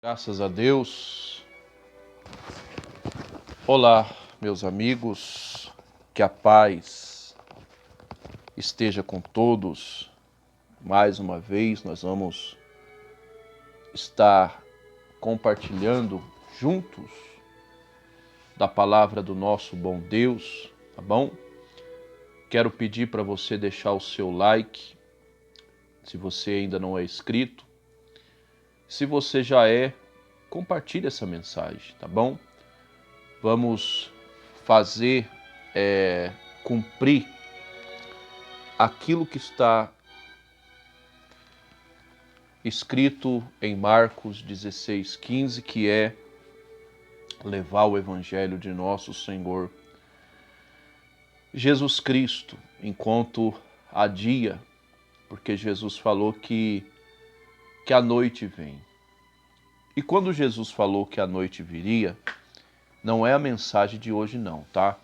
Graças a Deus. Olá, meus amigos, que a paz esteja com todos. Mais uma vez nós vamos estar compartilhando juntos da palavra do nosso bom Deus, tá bom? Quero pedir para você deixar o seu like, se você ainda não é inscrito. Se você já é, compartilhe essa mensagem, tá bom? Vamos fazer cumprir aquilo que está escrito em Marcos 16:15, que é levar o evangelho de nosso Senhor Jesus Cristo, enquanto há dia, porque Jesus falou que a noite vem. E quando Jesus falou que a noite viria, não é a mensagem de hoje não, tá?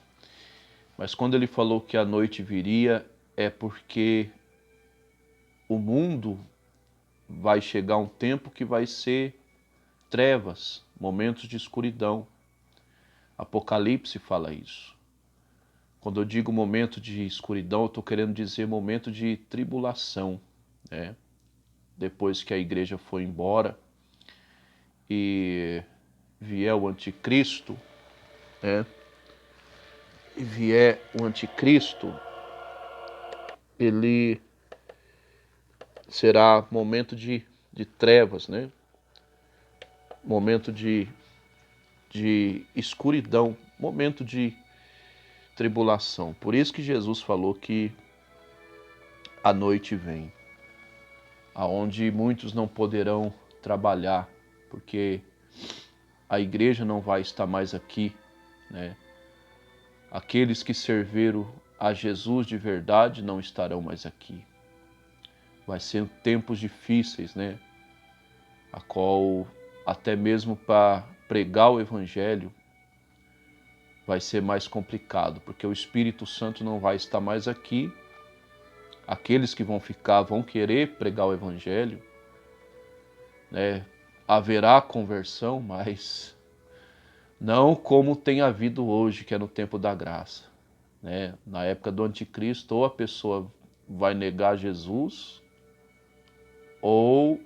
Mas quando ele falou que a noite viria, é porque o mundo vai chegar um tempo que vai ser trevas, momentos de escuridão. Apocalipse fala isso. Quando eu digo momento de escuridão, eu estou querendo dizer momento de tribulação, né? Depois que a igreja foi embora e vier o anticristo, né? E vier o anticristo, ele será momento de trevas, né? Momento de escuridão, momento de tribulação. Por isso que Jesus falou que a noite vem, aonde muitos não poderão trabalhar, porque a igreja não vai estar mais aqui, né? Aqueles que serviram a Jesus de verdade não estarão mais aqui. Vai ser tempos difíceis, né? A qual até mesmo para pregar o evangelho vai ser mais complicado, porque o Espírito Santo não vai estar mais aqui. Aqueles que vão ficar vão querer pregar o evangelho, né? Haverá conversão, mas não como tem havido hoje, que é no tempo da graça, né? Na época do anticristo, ou a pessoa vai negar Jesus, ou,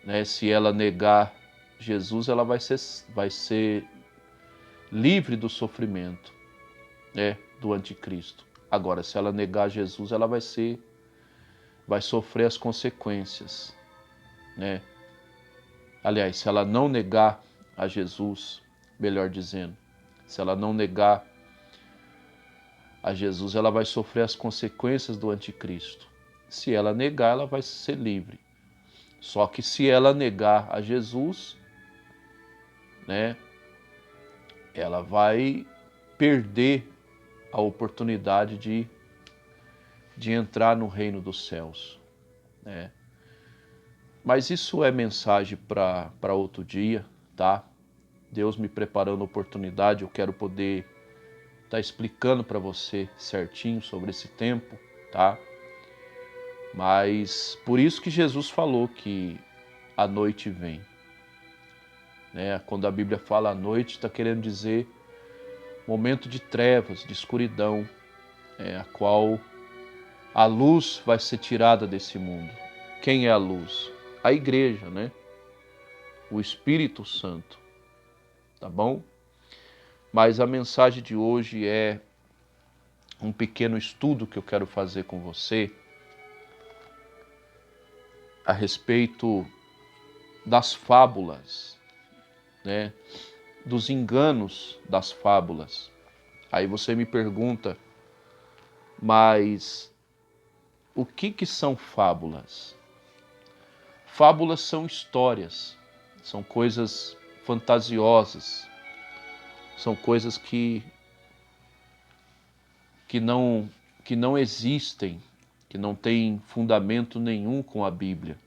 né, se ela negar Jesus, ela vai ser livre do sofrimento, né, do anticristo. Agora, se ela negar Jesus, ela vai sofrer as consequências, né? Aliás, se ela não negar a Jesus, melhor dizendo, se ela não negar a Jesus, ela vai sofrer as consequências do anticristo. Se ela negar, ela vai ser livre. Só que se ela negar a Jesus, né, ela vai perder a oportunidade de entrar no reino dos céus, né? Mas isso é mensagem para outro dia, tá? Deus me preparando a oportunidade, eu quero poder estar explicando para você certinho sobre esse tempo, tá? Mas por isso que Jesus falou que a noite vem, né? Quando a Bíblia fala a noite, está querendo dizer momento de trevas, de escuridão, a qual a luz vai ser tirada desse mundo. Quem é a luz? A igreja, né? O Espírito Santo, tá bom? Mas a mensagem de hoje é um pequeno estudo que eu quero fazer com você a respeito das fábulas, né? Dos enganos das fábulas. Aí você me pergunta, mas o que são fábulas? Fábulas são histórias, são coisas fantasiosas, são coisas que não existem, que não têm fundamento nenhum com a Bíblia.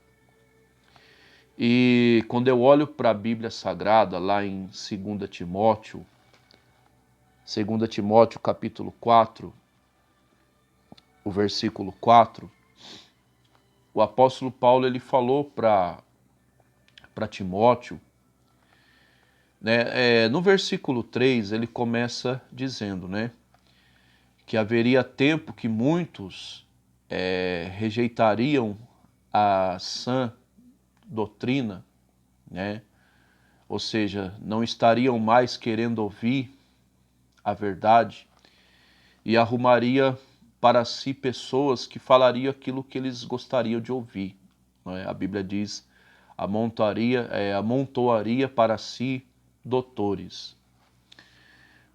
E quando eu olho para a Bíblia Sagrada, lá em 2 Timóteo capítulo 4, o versículo 4, o apóstolo Paulo ele falou para para Timóteo, né? No versículo 3 ele começa dizendo, né, que haveria tempo que muitos rejeitariam a sã doutrina, né? Ou seja, não estariam mais querendo ouvir a verdade e arrumaria para si pessoas que falariam aquilo que eles gostariam de ouvir, né? A Bíblia diz, amontoaria para si doutores.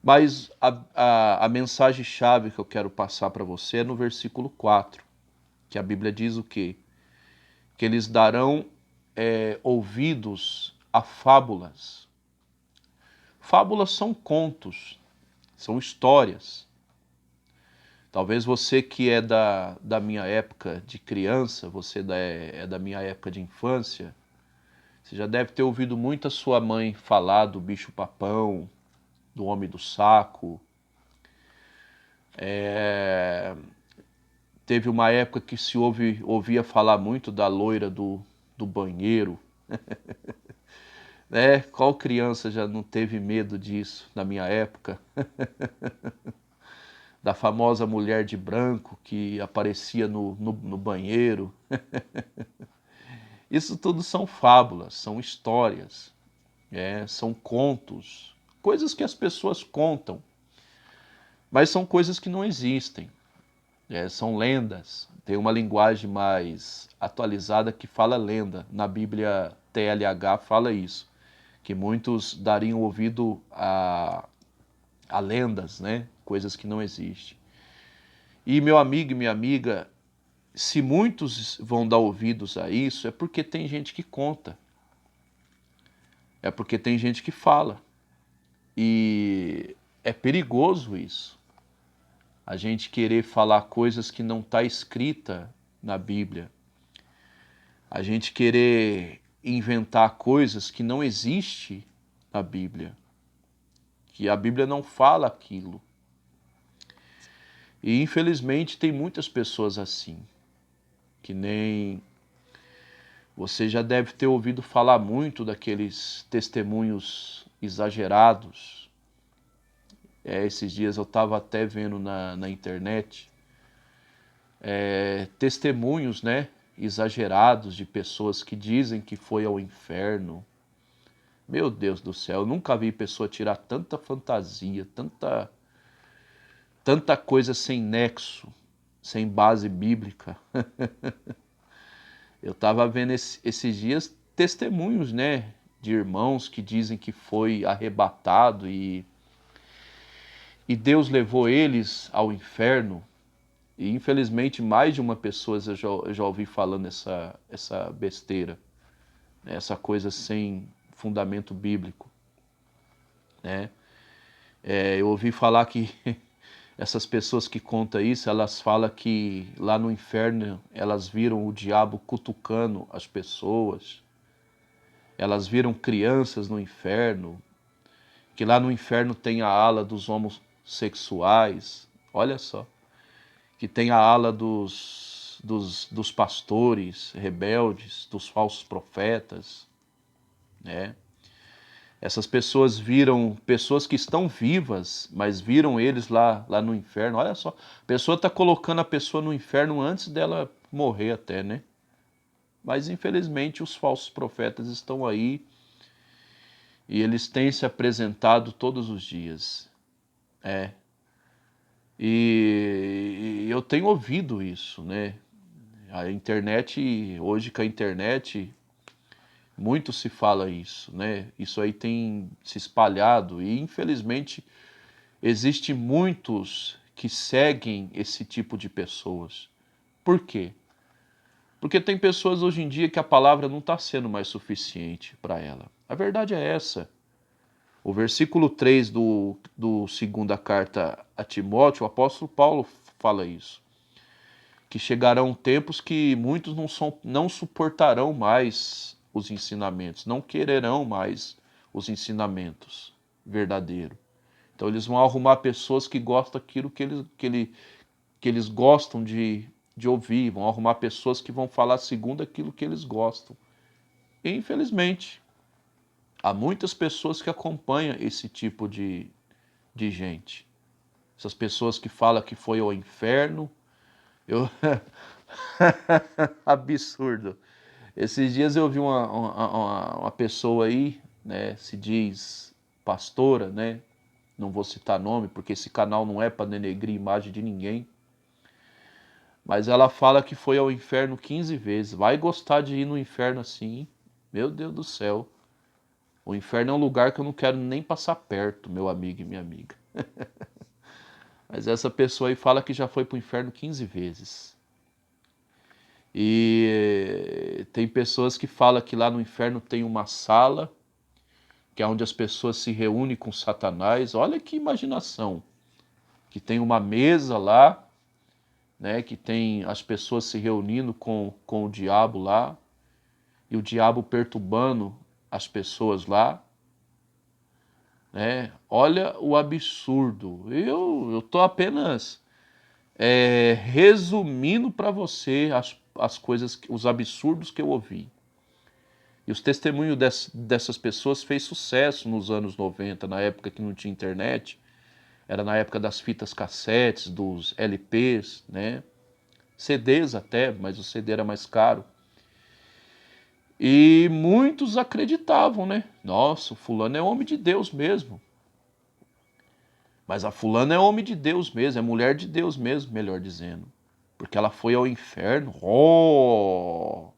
Mas a mensagem-chave que eu quero passar para você é no versículo 4, que a Bíblia diz o quê? Que eles darão ouvidos a fábulas. Fábulas são contos, são histórias. Talvez você que é da minha época de criança, você é da minha época de infância, você já deve ter ouvido muito a sua mãe falar do bicho-papão, do homem do saco. Teve uma época que se ouvia falar muito da loira do banheiro. Qual criança já não teve medo disso na minha época? Da famosa mulher de branco que aparecia no banheiro. Isso tudo são fábulas, são histórias, são contos, coisas que as pessoas contam, mas são coisas que não existem, são lendas. Tem uma linguagem mais atualizada que fala lenda. Na Bíblia TLH fala isso, que muitos dariam ouvido a lendas, né? Coisas que não existem. E meu amigo e minha amiga, se muitos vão dar ouvidos a isso, é porque tem gente que conta. É porque tem gente que fala. E é perigoso isso. A gente querer falar coisas que não está escrita na Bíblia. A gente querer inventar coisas que não existe na Bíblia. Que a Bíblia não fala aquilo. E infelizmente tem muitas pessoas assim. Que nem... Você já deve ter ouvido falar muito daqueles testemunhos exagerados. Esses dias eu estava até vendo na internet testemunhos, né, exagerados de pessoas que dizem que foi ao inferno. Meu Deus do céu, eu nunca vi pessoa tirar tanta fantasia, tanta coisa sem nexo, sem base bíblica. Eu estava vendo esses dias testemunhos, né, de irmãos que dizem que foi arrebatado e Deus levou eles ao inferno. E infelizmente mais de uma pessoa eu já ouvi falando essa besteira, né, essa coisa sem fundamento bíblico, né? Eu ouvi falar que essas pessoas que contam isso, elas falam que lá no inferno elas viram o diabo cutucando as pessoas, elas viram crianças no inferno, que lá no inferno tem a ala dos homossexuais, olha só, que tem a ala dos pastores rebeldes, dos falsos profetas, né? Essas pessoas viram pessoas que estão vivas, mas viram eles lá no inferno. Olha só, a pessoa está colocando a pessoa no inferno antes dela morrer até, né? Mas infelizmente os falsos profetas estão aí e eles têm se apresentado todos os dias. E eu tenho ouvido isso, né? A internet, hoje com a internet, muito se fala isso, né? Isso aí tem se espalhado e infelizmente existe muitos que seguem esse tipo de pessoas. Por quê? Porque tem pessoas hoje em dia que a palavra não está sendo mais suficiente para ela. A verdade é essa. O versículo 3 do segunda carta a Timóteo, o apóstolo Paulo fala isso. Que chegarão tempos que muitos não suportarão mais os ensinamentos, não quererão mais os ensinamentos verdadeiros. Então eles vão arrumar pessoas que gostam daquilo que eles gostam de ouvir, vão arrumar pessoas que vão falar segundo aquilo que eles gostam. E, infelizmente, há muitas pessoas que acompanham esse tipo de gente. Essas pessoas que falam que foi ao inferno. Absurdo. Esses dias eu vi uma pessoa aí, né, se diz pastora, né? Não vou citar nome, porque esse canal não é para denegrir a imagem de ninguém. Mas ela fala que foi ao inferno 15 vezes. Vai gostar de ir no inferno assim? Meu Deus do céu. O inferno é um lugar que eu não quero nem passar perto, meu amigo e minha amiga. Mas essa pessoa aí fala que já foi para o inferno 15 vezes. E tem pessoas que falam que lá no inferno tem uma sala, que é onde as pessoas se reúnem com Satanás. Olha que imaginação. Que tem uma mesa lá, né, que tem as pessoas se reunindo com o diabo lá, e o diabo perturbando as pessoas lá. Né? Olha o absurdo. Eu estou apenas resumindo para você as coisas, os absurdos que eu ouvi. E os testemunhos dessas pessoas fez sucesso nos anos 90, na época que não tinha internet. Era na época das fitas cassetes, dos LPs, né? CDs até, mas o CD era mais caro. E muitos acreditavam, né? Nossa, o fulano é homem de Deus mesmo. Mas a fulana é homem de Deus mesmo, é mulher de Deus mesmo, melhor dizendo. Porque ela foi ao inferno. Oh!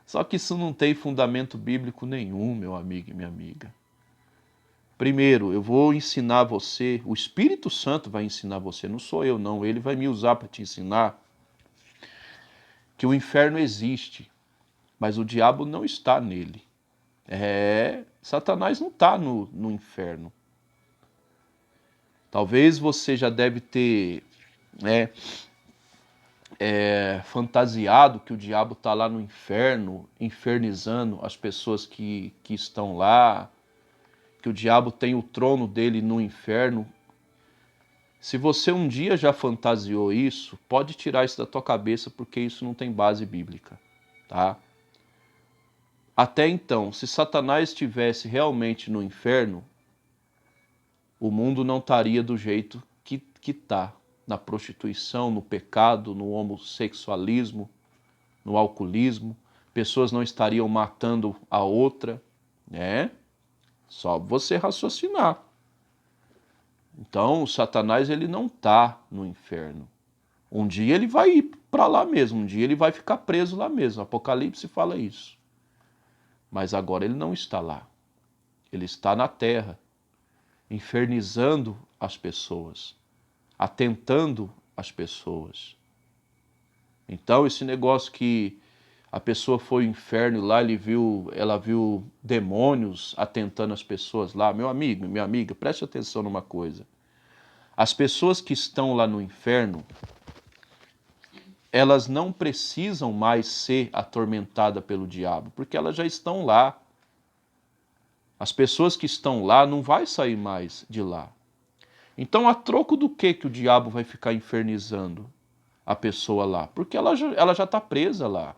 Só que isso não tem fundamento bíblico nenhum, meu amigo e minha amiga. Primeiro, eu vou ensinar você, o Espírito Santo vai ensinar você, não sou eu não, ele vai me usar para te ensinar que o inferno existe, mas o diabo não está nele. Satanás não está no inferno. Talvez você já deve ter fantasiado que o diabo está lá no inferno, infernizando as pessoas que estão lá, que o diabo tem o trono dele no inferno. Se você um dia já fantasiou isso, pode tirar isso da tua cabeça, porque isso não tem base bíblica, tá? Até então, se Satanás estivesse realmente no inferno, o mundo não estaria do jeito que está, na prostituição, no pecado, no homossexualismo, no alcoolismo. Pessoas não estariam matando a outra, né? Só você raciocinar. Então, o Satanás ele não está no inferno. Um dia ele vai ir para lá mesmo, um dia ele vai ficar preso lá mesmo. Apocalipse fala isso. Mas agora ele não está lá. Ele está na terra, infernizando as pessoas, atentando as pessoas. Então, esse negócio que a pessoa foi ao inferno e lá ela viu demônios atentando as pessoas lá. Meu amigo, minha amiga, preste atenção numa coisa. As pessoas que estão lá no inferno, elas não precisam mais ser atormentadas pelo diabo, porque elas já estão lá. As pessoas que estão lá não vai sair mais de lá. Então, a troco do que o diabo vai ficar infernizando a pessoa lá? Porque ela já está presa lá.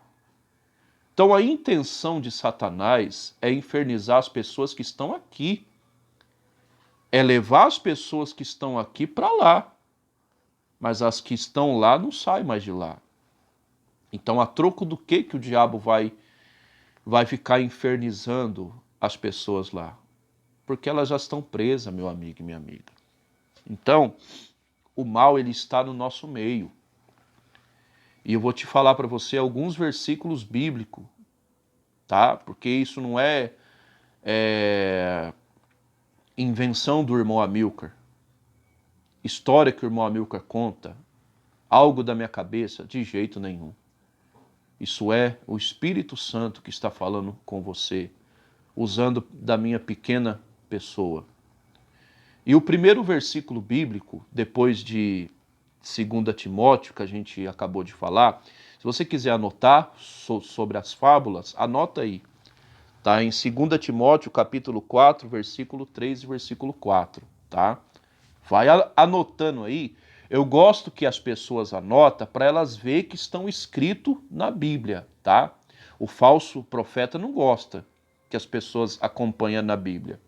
Então, a intenção de Satanás é infernizar as pessoas que estão aqui. É levar as pessoas que estão aqui para lá. Mas as que estão lá não saem mais de lá. Então, a troco do que o diabo vai ficar infernizando as pessoas lá? Porque elas já estão presas, meu amigo e minha amiga. Então, o mal ele está no nosso meio. E eu vou te falar para você alguns versículos bíblicos, tá? Porque isso não é invenção do irmão Amilcar, história que o irmão Amilcar conta, algo da minha cabeça, de jeito nenhum. Isso é o Espírito Santo que está falando com você, usando da minha pequena pessoa. E o primeiro versículo bíblico, depois de 2 Timóteo, que a gente acabou de falar, se você quiser anotar sobre as fábulas, anota aí. Tá? Em 2 Timóteo, capítulo 4, versículo 3 e versículo 4. Tá? Vai anotando aí. Eu gosto que as pessoas anotam para elas verem que estão escrito na Bíblia. Tá? O falso profeta não gosta que as pessoas acompanhem na Bíblia,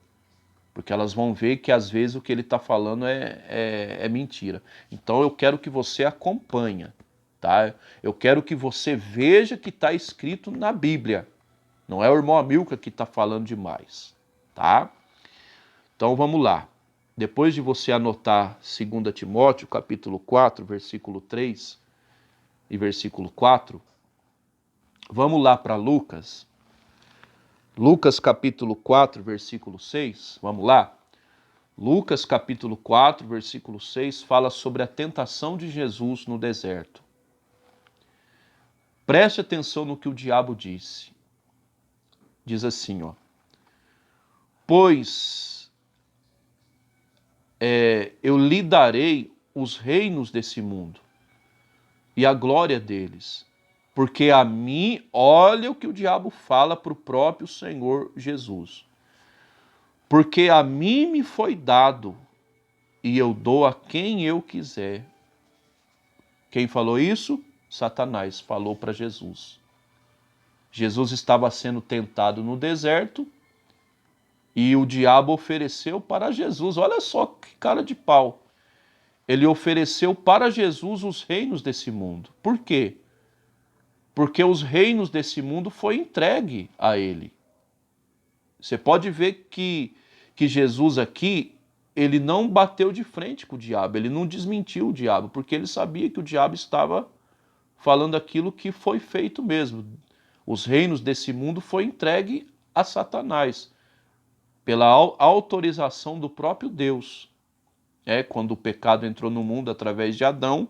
porque elas vão ver que às vezes o que ele está falando é mentira. Então eu quero que você acompanhe, tá? Eu quero que você veja que está escrito na Bíblia. Não é o irmão Amilcar que está falando demais, tá? Então vamos lá. Depois de você anotar 2 Timóteo, capítulo 4, versículo 3 e versículo 4, vamos lá para Lucas. Lucas capítulo 4, versículo 6, vamos lá? Lucas capítulo 4, versículo 6, fala sobre a tentação de Jesus no deserto. Preste atenção no que o diabo disse. Diz assim, ó. Pois eu lhe darei os reinos desse mundo e a glória deles, porque a mim, olha o que o diabo fala para o próprio Senhor Jesus. Porque a mim me foi dado, e eu dou a quem eu quiser. Quem falou isso? Satanás falou para Jesus. Jesus estava sendo tentado no deserto, e o diabo ofereceu para Jesus. Olha só que cara de pau. Ele ofereceu para Jesus os reinos desse mundo. Por quê? Porque os reinos desse mundo foi entregue a ele. Você pode ver que Jesus aqui, ele não bateu de frente com o diabo, ele não desmentiu o diabo, porque ele sabia que o diabo estava falando aquilo que foi feito mesmo. Os reinos desse mundo foi entregue a Satanás, pela autorização do próprio Deus. Quando o pecado entrou no mundo através de Adão,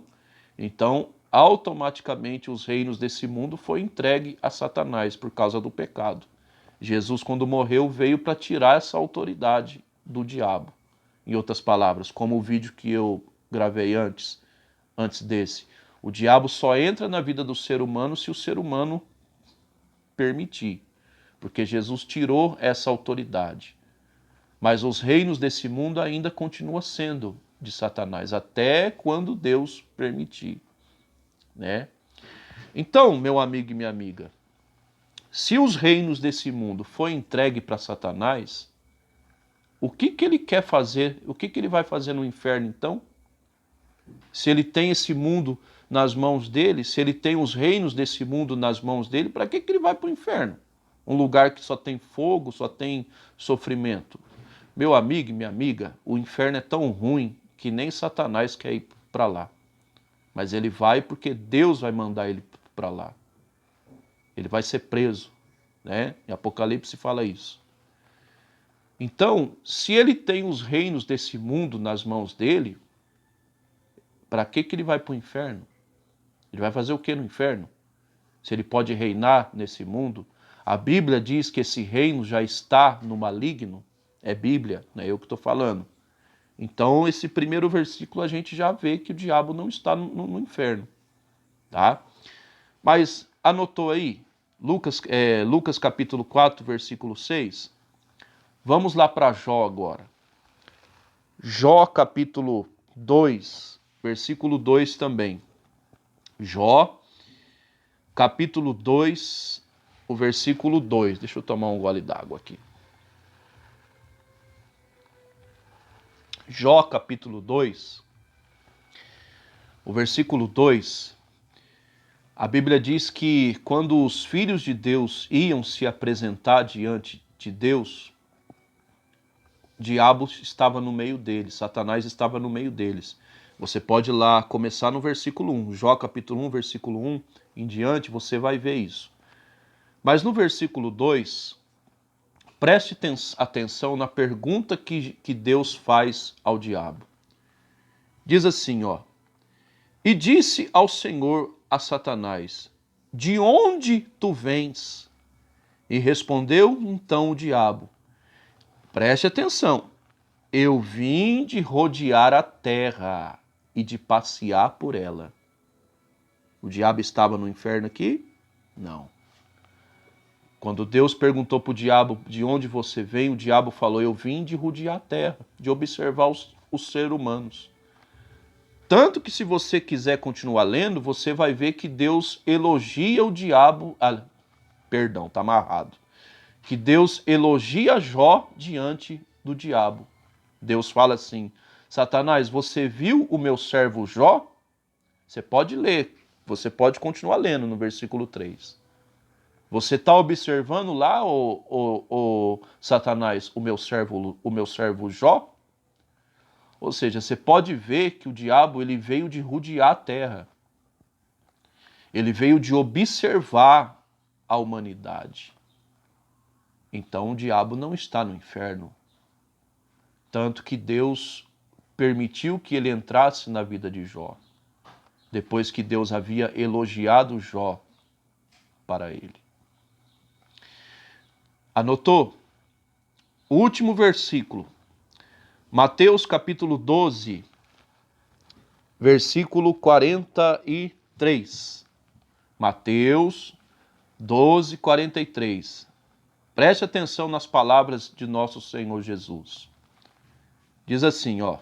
então automaticamente os reinos desse mundo foi entregue a Satanás por causa do pecado. Jesus, quando morreu, veio para tirar essa autoridade do diabo. Em outras palavras, como o vídeo que eu gravei antes desse, o diabo só entra na vida do ser humano se o ser humano permitir, porque Jesus tirou essa autoridade. Mas os reinos desse mundo ainda continuam sendo de Satanás, até quando Deus permitir, né? Então, meu amigo e minha amiga, se os reinos desse mundo foi entregue para Satanás, o que ele quer fazer? O que ele vai fazer no inferno, então? Se ele tem esse mundo nas mãos dele, se ele tem os reinos desse mundo nas mãos dele, para que ele vai para o inferno? Um lugar que só tem fogo, só tem sofrimento. Meu amigo e minha amiga, o inferno é tão ruim que nem Satanás quer ir para lá. Mas ele vai porque Deus vai mandar ele para lá. Ele vai ser preso, né? Em Apocalipse fala isso. Então, se ele tem os reinos desse mundo nas mãos dele, para que ele vai para o inferno? Ele vai fazer o que no inferno? Se ele pode reinar nesse mundo, a Bíblia diz que esse reino já está no maligno. É Bíblia, não é eu que estou falando. Então, esse primeiro versículo a gente já vê que o diabo não está no inferno, tá? Mas anotou aí, Lucas capítulo 4, versículo 6? Vamos lá para Jó agora. Jó capítulo 2, versículo 2 também. Jó capítulo 2, o versículo 2. Deixa eu tomar um gole d'água aqui. Jó capítulo 2, o versículo 2, a Bíblia diz que quando os filhos de Deus iam se apresentar diante de Deus, o diabo estava no meio deles, Satanás estava no meio deles. Você pode ir lá começar no versículo 1, Jó capítulo 1, versículo 1 em diante, você vai ver isso. Mas no versículo 2, preste atenção na pergunta que Deus faz ao diabo. Diz assim, ó: e disse ao Senhor a Satanás: de onde tu vens? E respondeu então o diabo: preste atenção, eu vim de rodear a terra e de passear por ela. O diabo estava no inferno aqui? Não. Quando Deus perguntou para o diabo de onde você vem, o diabo falou: eu vim de rodear a terra, de observar os seres humanos. Tanto que se você quiser continuar lendo, você vai ver que Deus elogia o diabo, Perdão, está amarrado. Que Deus elogia Jó diante do diabo. Deus fala assim: Satanás, você viu o meu servo Jó? Você pode ler, você pode continuar lendo no versículo 3. Você está observando lá, Satanás, o meu servo Jó? Ou seja, você pode ver que o diabo ele veio de rodear a terra. Ele veio de observar a humanidade. Então o diabo não está no inferno. Tanto que Deus permitiu que ele entrasse na vida de Jó, depois que Deus havia elogiado Jó para ele. Anotou? O último versículo, Mateus capítulo 12, versículo 43. Mateus 12, 43. Preste atenção nas palavras de nosso Senhor Jesus. Diz assim, ó: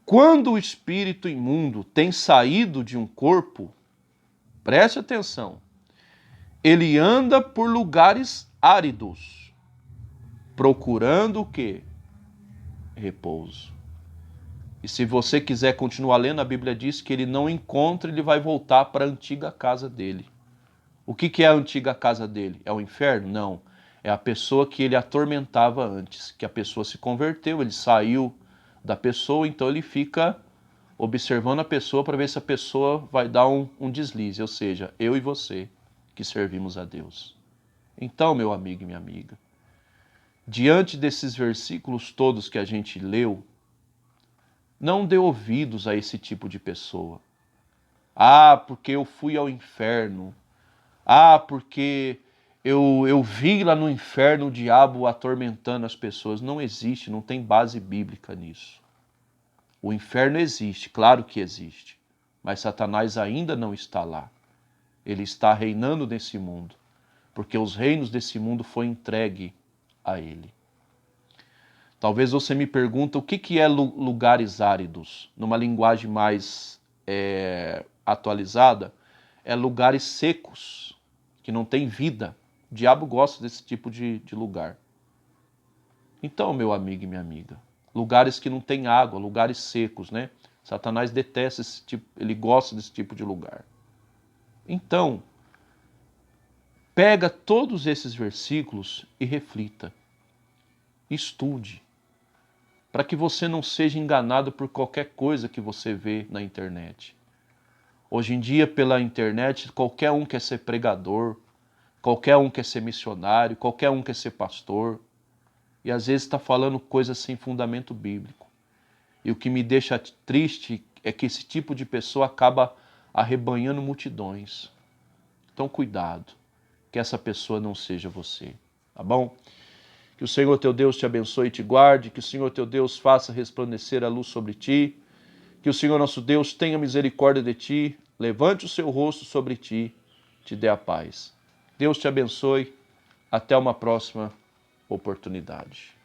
quando o espírito imundo tem saído de um corpo, preste atenção, ele anda por lugares áridos, procurando o quê? Repouso. E se você quiser continuar lendo, a Bíblia diz que ele não encontra, ele vai voltar para a antiga casa dele. O que é a antiga casa dele? É o inferno? Não. É a pessoa que ele atormentava antes, que a pessoa se converteu, ele saiu da pessoa, então ele fica observando a pessoa para ver se a pessoa vai dar um deslize, ou seja, eu e você que servimos a Deus. Então, meu amigo e minha amiga, diante desses versículos todos que a gente leu, não dê ouvidos a esse tipo de pessoa. Ah, porque eu fui ao inferno. Ah, porque eu vi lá no inferno o diabo atormentando as pessoas. Não existe, não tem base bíblica nisso. O inferno existe, claro que existe, mas Satanás ainda não está lá. Ele está reinando nesse mundo, porque os reinos desse mundo foram entregues a ele. Talvez você me pergunte o que é lugares áridos. Numa linguagem mais atualizada, é lugares secos, que não tem vida. O diabo gosta desse tipo de lugar. Então, meu amigo e minha amiga, lugares que não tem água, lugares secos, né? Satanás detesta esse tipo, ele gosta desse tipo de lugar. Então, pega todos esses versículos e reflita. Estude, para que você não seja enganado por qualquer coisa que você vê na internet. Hoje em dia, pela internet, qualquer um quer ser pregador, qualquer um quer ser missionário, qualquer um quer ser pastor, e às vezes está falando coisas sem fundamento bíblico. E o que me deixa triste é que esse tipo de pessoa acaba arrebanhando multidões. Então, cuidado, que essa pessoa não seja você, tá bom? Que o Senhor teu Deus te abençoe e te guarde, que o Senhor teu Deus faça resplandecer a luz sobre ti, que o Senhor nosso Deus tenha misericórdia de ti, levante o seu rosto sobre ti, te dê a paz. Deus te abençoe, até uma próxima oportunidade.